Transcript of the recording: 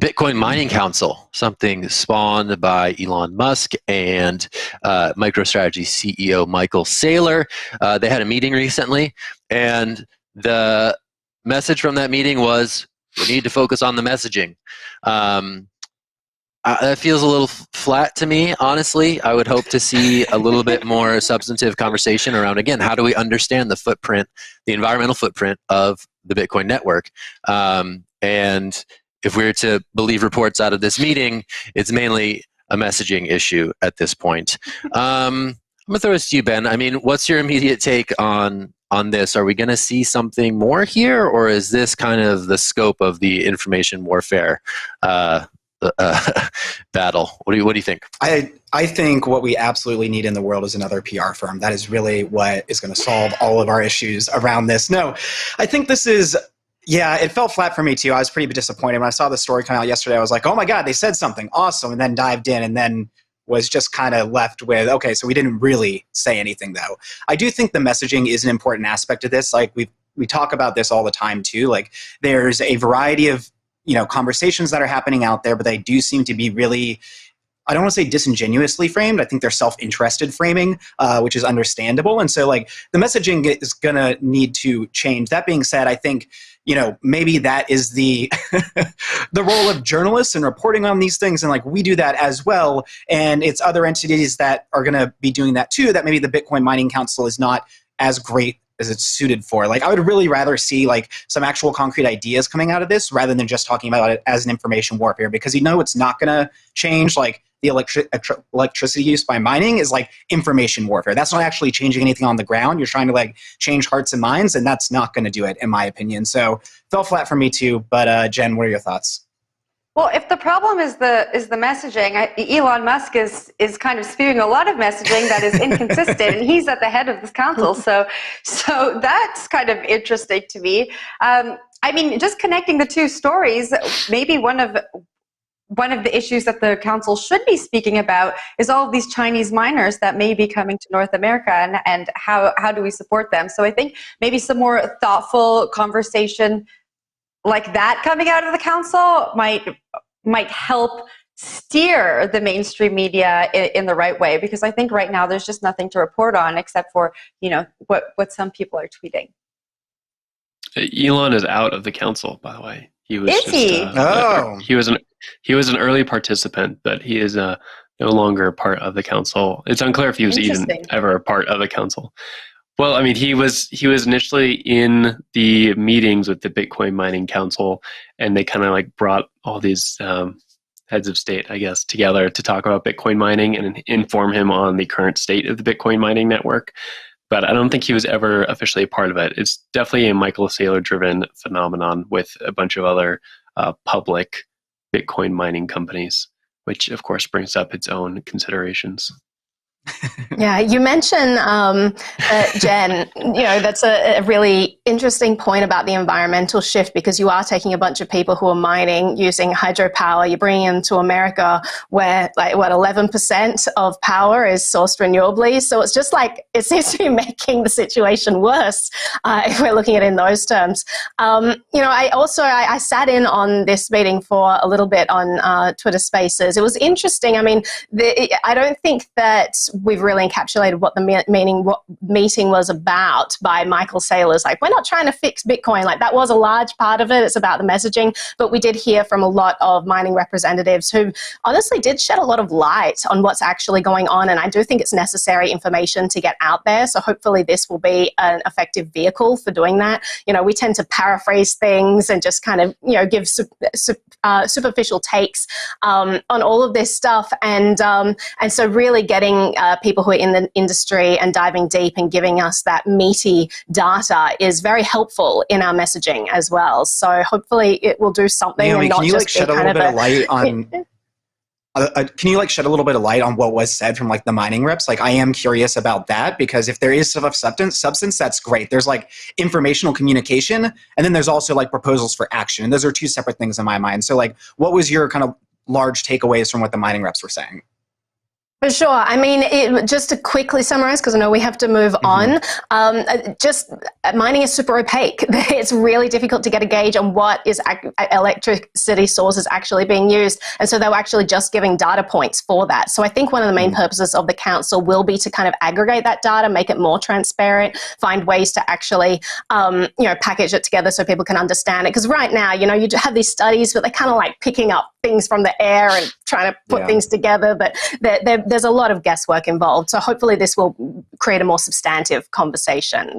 Bitcoin Mining Council, something spawned by Elon Musk and Microstrategy CEO Michael Saylor. They had a meeting recently, and the message from that meeting was, we need to focus on the messaging. That feels a little flat to me, honestly. I would hope to see a little bit more substantive conversation around, again, how do we understand the footprint, the environmental footprint of the Bitcoin network? And if we're to believe reports out of this meeting, it's mainly a messaging issue at this point. I'm gonna throw this to you, Ben. I mean, what's your immediate take on this? Are we gonna see something more here, or is this kind of the scope of the information warfare battle? What do you think? I think what we absolutely need in the world is another PR firm. That is really what is going to solve all of our issues around this. No, I think this is, yeah, it felt flat for me too. I was pretty disappointed when I saw the story come out yesterday. I was like, oh my God, they said something awesome, and then dived in and then was just kind of left with, okay, so we didn't really say anything though. I do think the messaging is an important aspect of this. Like we talk about this all the time too. Like there's a variety of conversations that are happening out there, but they do seem to be really, I don't want to say disingenuously framed. I think they're self-interested framing, which is understandable. And so like the messaging is going to need to change. That being said, I think, maybe that is the the role of journalists in reporting on these things. And like we do that as well. And it's other entities that are going to be doing that too, that maybe the Bitcoin Mining Council is not as great as it's suited for. Like I would really rather see like some actual concrete ideas coming out of this rather than just talking about it as an information warfare, because it's not going to change. Like the electricity use by mining is like information warfare. That's not actually changing anything on the ground. You're trying to like change hearts and minds, and that's not going to do it, in my opinion. So fell flat for me too. But Jen, what are your thoughts? Well, if the problem is the messaging, Elon Musk is kind of spewing a lot of messaging that is inconsistent, and he's at the head of this council. So that's kind of interesting to me. I mean, just connecting the two stories, maybe one of the issues that the council should be speaking about is all of these Chinese miners that may be coming to North America, and how do we support them? So I think maybe some more thoughtful conversation like that coming out of the council might help steer the mainstream media in the right way, because I think right now there's just nothing to report on except for what some people are tweeting. Elon is out of the council, by the way. He was he was an early participant, but he is no longer part of the council. It's unclear if he was even ever a part of the council. Well, I mean, he was initially in the meetings with the Bitcoin Mining Council, and they kind of like brought all these heads of state, I guess, together to talk about Bitcoin mining and inform him on the current state of the Bitcoin mining network. But I don't think he was ever officially a part of it. It's definitely a Michael Saylor-driven phenomenon with a bunch of other public Bitcoin mining companies, which of course brings up its own considerations. Yeah, you mentioned, Jen, that's a really interesting point about the environmental shift, because you are taking a bunch of people who are mining using hydropower, you're bringing them to America where 11% of power is sourced renewably. So it's just like, it seems to be making the situation worse if we're looking at it in those terms. I sat in on this meeting for a little bit on Twitter Spaces. It was interesting. I mean, I don't think that we've really encapsulated what the meeting was about by Michael Saylor's. Like, we're not trying to fix Bitcoin. Like, that was a large part of it. It's about the messaging. But we did hear from a lot of mining representatives who honestly did shed a lot of light on what's actually going on. And I do think it's necessary information to get out there. So hopefully this will be an effective vehicle for doing that. We tend to paraphrase things and just kind of, give superficial takes on all of this stuff. And so really getting people who are in the industry and diving deep and giving us that meaty data is very helpful in our messaging as well. So hopefully it will do something. Naomi, and not can you just shed a little bit of light on? Can you shed a little bit of light on what was said from the mining reps? I am curious about that, because if there is stuff of substance, that's great. There's informational communication, and then there's also proposals for action, and those are two separate things in my mind. So what was your kind of large takeaways from what the mining reps were saying? For sure. I mean, just to quickly summarize, because I know we have to move on, just mining is super opaque. It's really difficult to get a gauge on what is electricity sources actually being used. And so they were actually just giving data points for that. So I think one of the main purposes of the council will be to kind of aggregate that data, make it more transparent, find ways to actually, package it together so people can understand it. Because right now, you have these studies, but they're kind of like picking up things from the air and trying to put things together, but there's a lot of guesswork involved. So hopefully this will create a more substantive conversation.